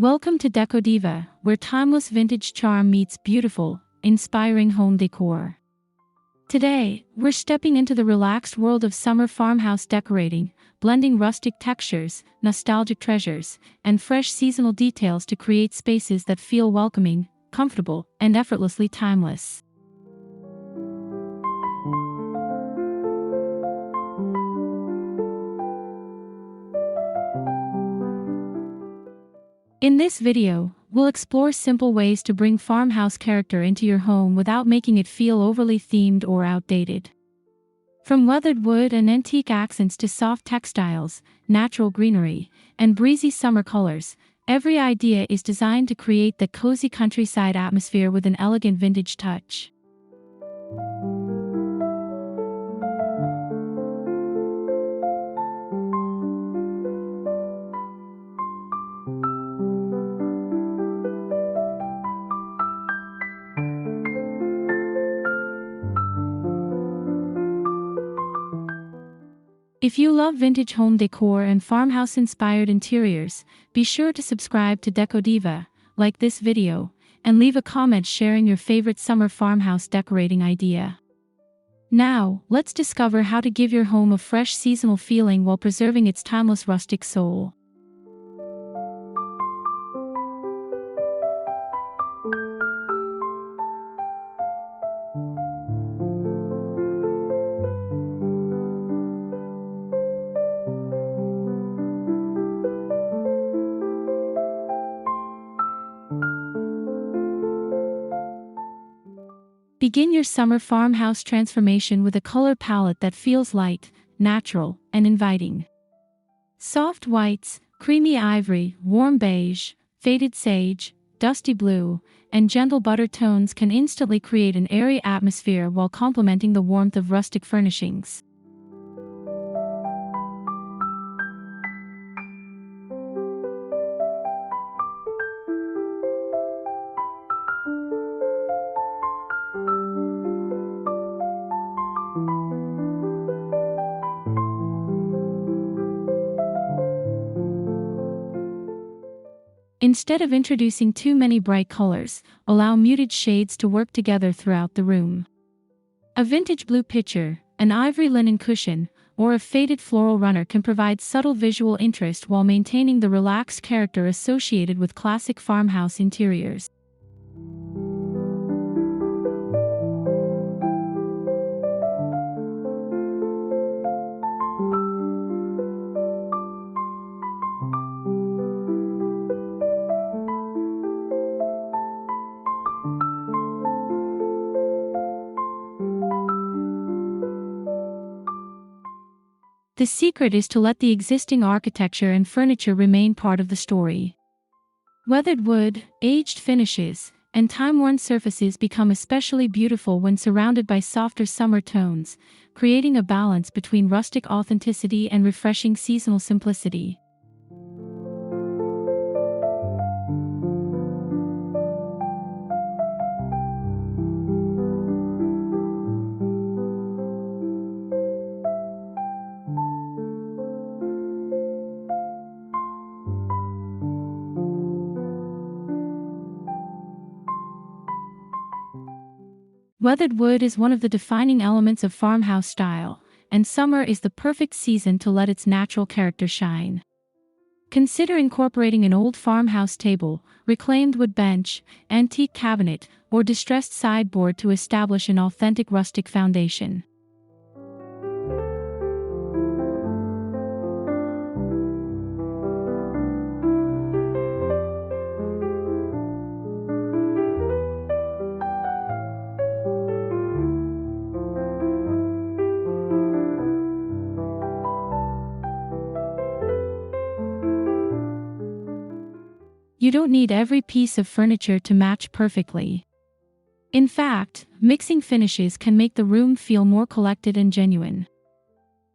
Welcome to Decodiva, where timeless vintage charm meets beautiful, inspiring home decor. Today, we're stepping into the relaxed world of summer farmhouse decorating, blending rustic textures, nostalgic treasures, and fresh seasonal details to create spaces that feel welcoming, comfortable, and effortlessly timeless. In this video, we'll explore simple ways to bring farmhouse character into your home without making it feel overly themed or outdated. From weathered wood and antique accents to soft textiles, natural greenery, and breezy summer colors, every idea is designed to create the cozy countryside atmosphere with an elegant vintage touch. If you love vintage home decor and farmhouse-inspired interiors, be sure to subscribe to Decodiva, like this video, and leave a comment sharing your favorite summer farmhouse decorating idea. Now, let's discover how to give your home a fresh seasonal feeling while preserving its timeless rustic soul. Begin your summer farmhouse transformation with a color palette that feels light, natural, and inviting. Soft whites, creamy ivory, warm beige, faded sage, dusty blue, and gentle butter tones can instantly create an airy atmosphere while complementing the warmth of rustic furnishings. Instead of introducing too many bright colors, allow muted shades to work together throughout the room. A vintage blue picture, an ivory linen cushion, or a faded floral runner can provide subtle visual interest while maintaining the relaxed character associated with classic farmhouse interiors. The secret is to let the existing architecture and furniture remain part of the story. Weathered wood, aged finishes, and time-worn surfaces become especially beautiful when surrounded by softer summer tones, creating a balance between rustic authenticity and refreshing seasonal simplicity. Weathered wood is one of the defining elements of farmhouse style, and summer is the perfect season to let its natural character shine. Consider incorporating an old farmhouse table, reclaimed wood bench, antique cabinet, or distressed sideboard to establish an authentic rustic foundation. You don't need every piece of furniture to match perfectly. In fact, mixing finishes can make the room feel more collected and genuine.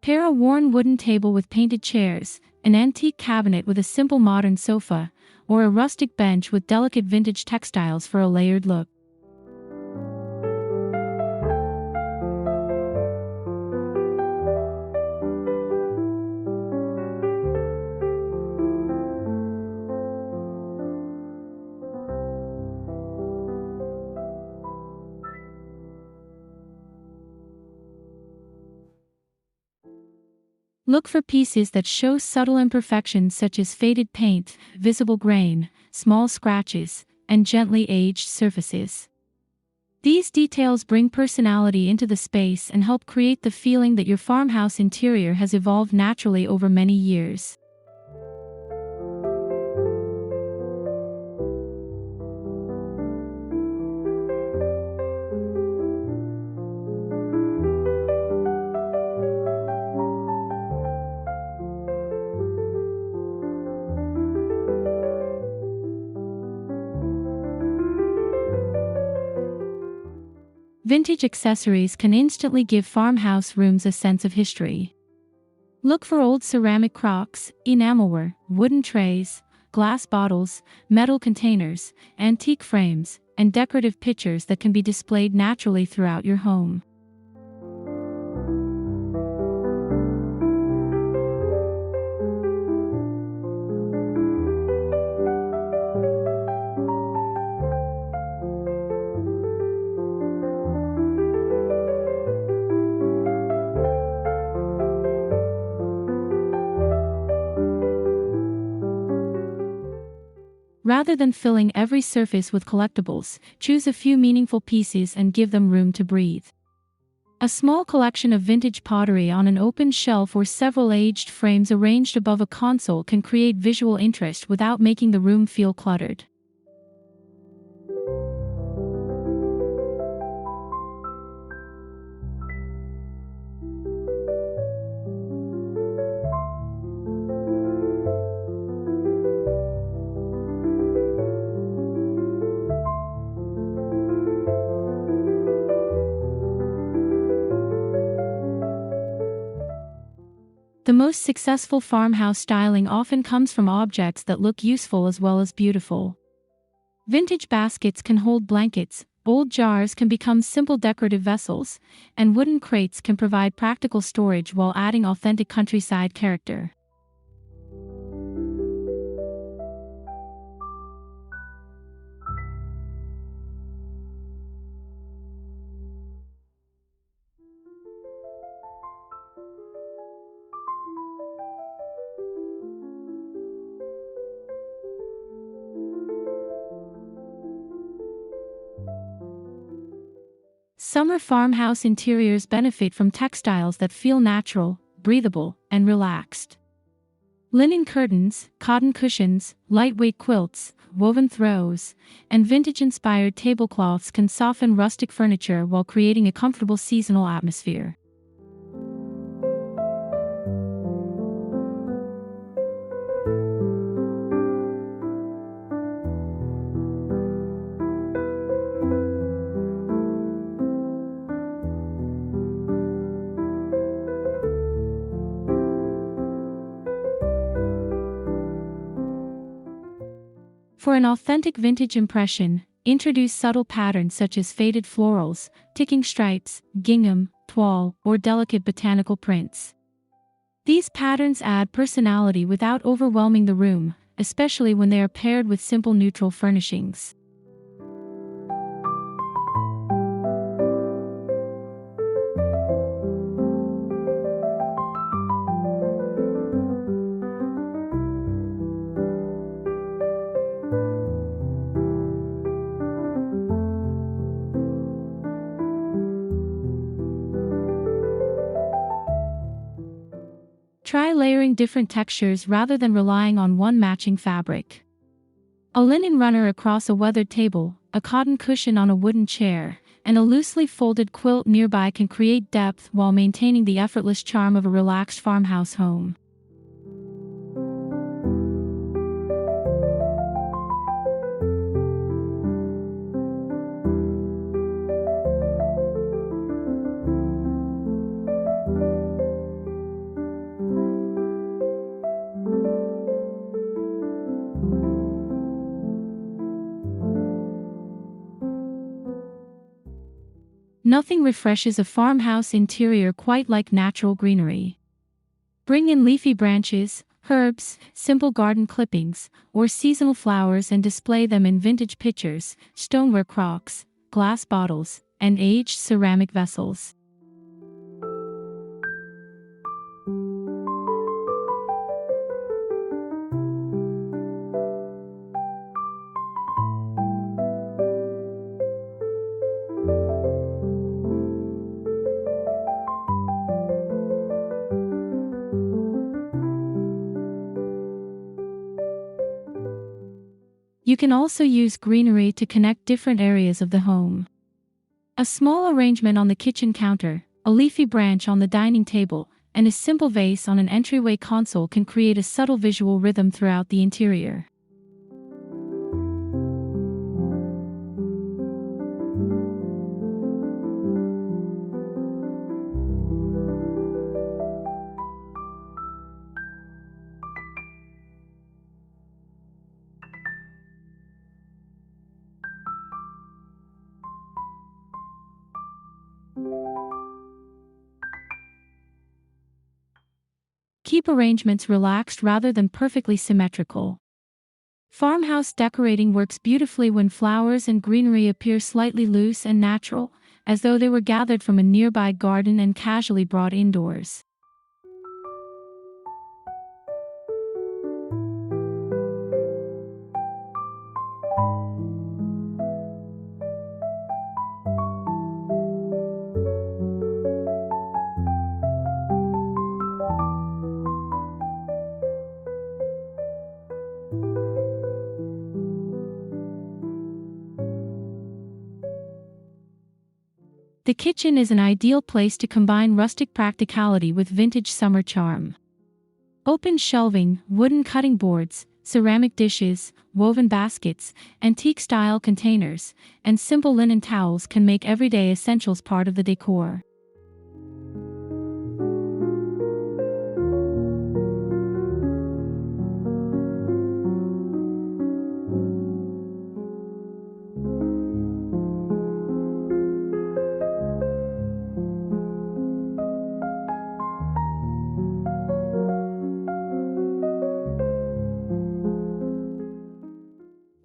Pair a worn wooden table with painted chairs, an antique cabinet with a simple modern sofa, or a rustic bench with delicate vintage textiles for a layered look. Look for pieces that show subtle imperfections such as faded paint, visible grain, small scratches, and gently aged surfaces. These details bring personality into the space and help create the feeling that your farmhouse interior has evolved naturally over many years. Vintage accessories can instantly give farmhouse rooms a sense of history. Look for old ceramic crocks, enamelware, wooden trays, glass bottles, metal containers, antique frames, and decorative pictures that can be displayed naturally throughout your home. Rather than filling every surface with collectibles, choose a few meaningful pieces and give them room to breathe. A small collection of vintage pottery on an open shelf or several aged frames arranged above a console can create visual interest without making the room feel cluttered. The most successful farmhouse styling often comes from objects that look useful as well as beautiful. Vintage baskets can hold blankets, old jars can become simple decorative vessels, and wooden crates can provide practical storage while adding authentic countryside character. Summer farmhouse interiors benefit from textiles that feel natural, breathable, and relaxed. Linen curtains, cotton cushions, lightweight quilts, woven throws, and vintage-inspired tablecloths can soften rustic furniture while creating a comfortable seasonal atmosphere. For an authentic vintage impression, introduce subtle patterns such as faded florals, ticking stripes, gingham, toile, or delicate botanical prints. These patterns add personality without overwhelming the room, especially when they are paired with simple neutral furnishings. Try layering different textures rather than relying on one matching fabric. A linen runner across a weathered table, a cotton cushion on a wooden chair, and a loosely folded quilt nearby can create depth while maintaining the effortless charm of a relaxed farmhouse home. Nothing refreshes a farmhouse interior quite like natural greenery. Bring in leafy branches, herbs, simple garden clippings, or seasonal flowers and display them in vintage pitchers, stoneware crocks, glass bottles, and aged ceramic vessels. You can also use greenery to connect different areas of the home. A small arrangement on the kitchen counter, a leafy branch on the dining table, and a simple vase on an entryway console can create a subtle visual rhythm throughout the interior. Keep arrangements relaxed rather than perfectly symmetrical. Farmhouse decorating works beautifully when flowers and greenery appear slightly loose and natural, as though they were gathered from a nearby garden and casually brought indoors. The kitchen is an ideal place to combine rustic practicality with vintage summer charm. Open shelving, wooden cutting boards, ceramic dishes, woven baskets, antique-style containers, and simple linen towels can make everyday essentials part of the decor.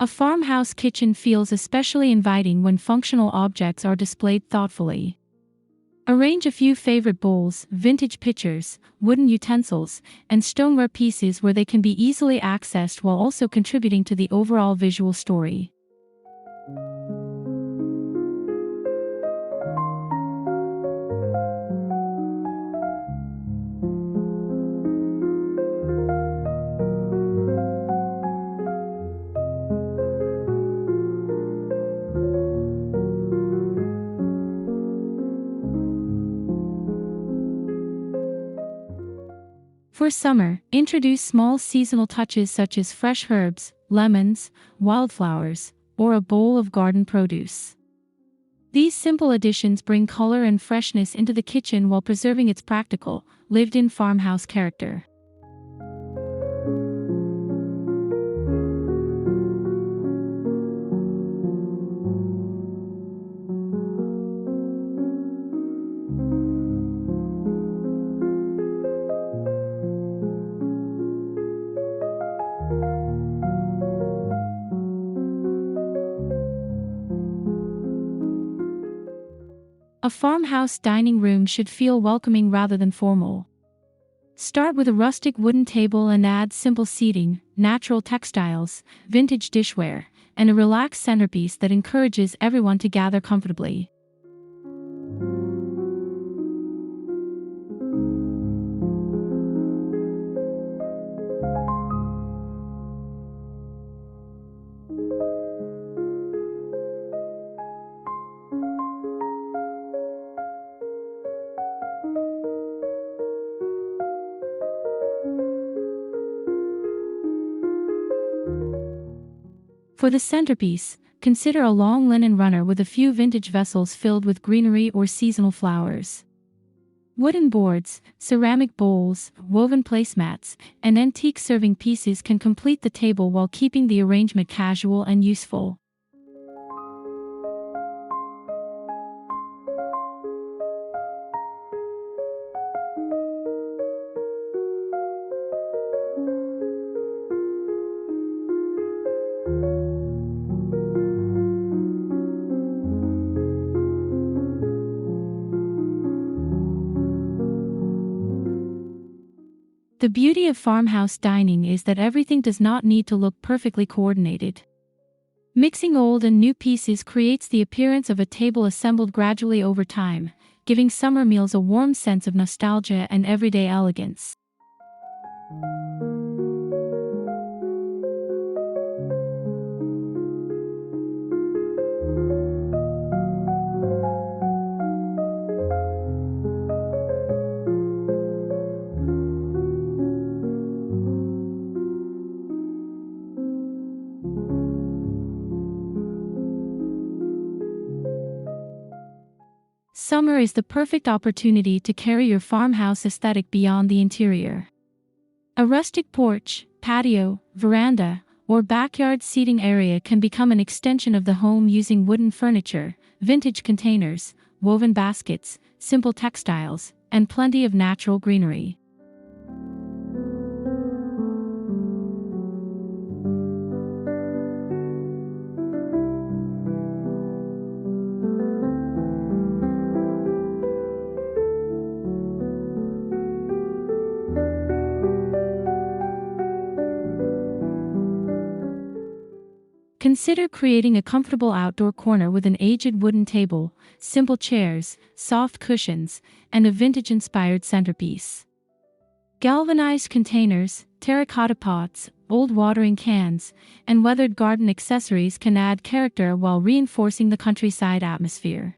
A farmhouse kitchen feels especially inviting when functional objects are displayed thoughtfully. Arrange a few favorite bowls, vintage pitchers, wooden utensils, and stoneware pieces where they can be easily accessed while also contributing to the overall visual story. For summer, introduce small seasonal touches such as fresh herbs, lemons, wildflowers, or a bowl of garden produce. These simple additions bring color and freshness into the kitchen while preserving its practical, lived-in farmhouse character. A farmhouse dining room should feel welcoming rather than formal. Start with a rustic wooden table and add simple seating, natural textiles, vintage dishware, and a relaxed centerpiece that encourages everyone to gather comfortably. For the centerpiece, consider a long linen runner with a few vintage vessels filled with greenery or seasonal flowers. Wooden boards, ceramic bowls, woven placemats, and antique serving pieces can complete the table while keeping the arrangement casual and useful. The beauty of farmhouse dining is that everything does not need to look perfectly coordinated. Mixing old and new pieces creates the appearance of a table assembled gradually over time, giving summer meals a warm sense of nostalgia and everyday elegance. Summer is the perfect opportunity to carry your farmhouse aesthetic beyond the interior. A rustic porch, patio, veranda, or backyard seating area can become an extension of the home using wooden furniture, vintage containers, woven baskets, simple textiles, and plenty of natural greenery. Consider creating a comfortable outdoor corner with an aged wooden table, simple chairs, soft cushions, and a vintage-inspired centerpiece. Galvanized containers, terracotta pots, old watering cans, and weathered garden accessories can add character while reinforcing the countryside atmosphere.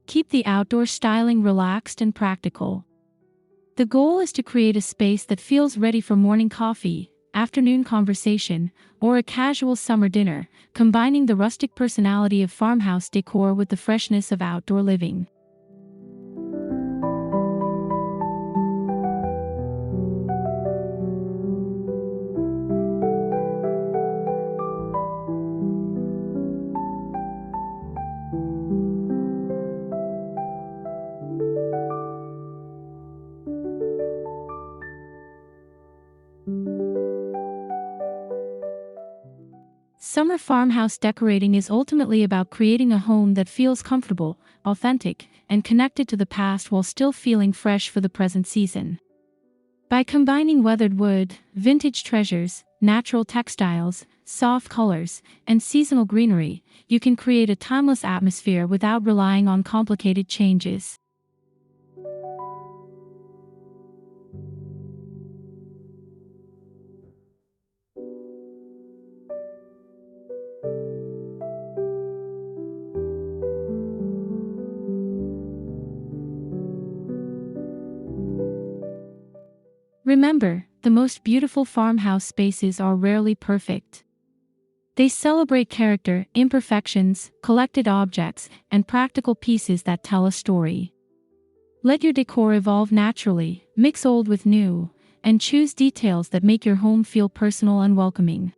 Keep the outdoor styling relaxed and practical. The goal is to create a space that feels ready for morning coffee, afternoon conversation, or a casual summer dinner, combining the rustic personality of farmhouse decor with the freshness of outdoor living. Summer farmhouse decorating is ultimately about creating a home that feels comfortable, authentic, and connected to the past while still feeling fresh for the present season. By combining weathered wood, vintage treasures, natural textiles, soft colors, and seasonal greenery, you can create a timeless atmosphere without relying on complicated changes. Remember, the most beautiful farmhouse spaces are rarely perfect. They celebrate character, imperfections, collected objects, and practical pieces that tell a story. Let your decor evolve naturally, mix old with new, and choose details that make your home feel personal and welcoming.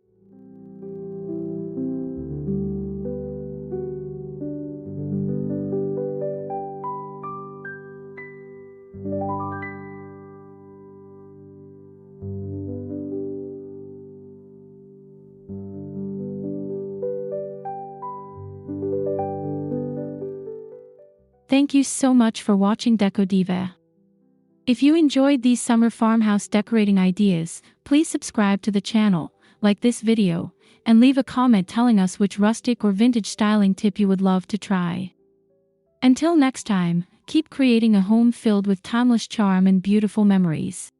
Thank you so much for watching Decodiva. If you enjoyed these summer farmhouse decorating ideas, please subscribe to the channel, like this video, and leave a comment telling us which rustic or vintage styling tip you would love to try. Until next time, keep creating a home filled with timeless charm and beautiful memories.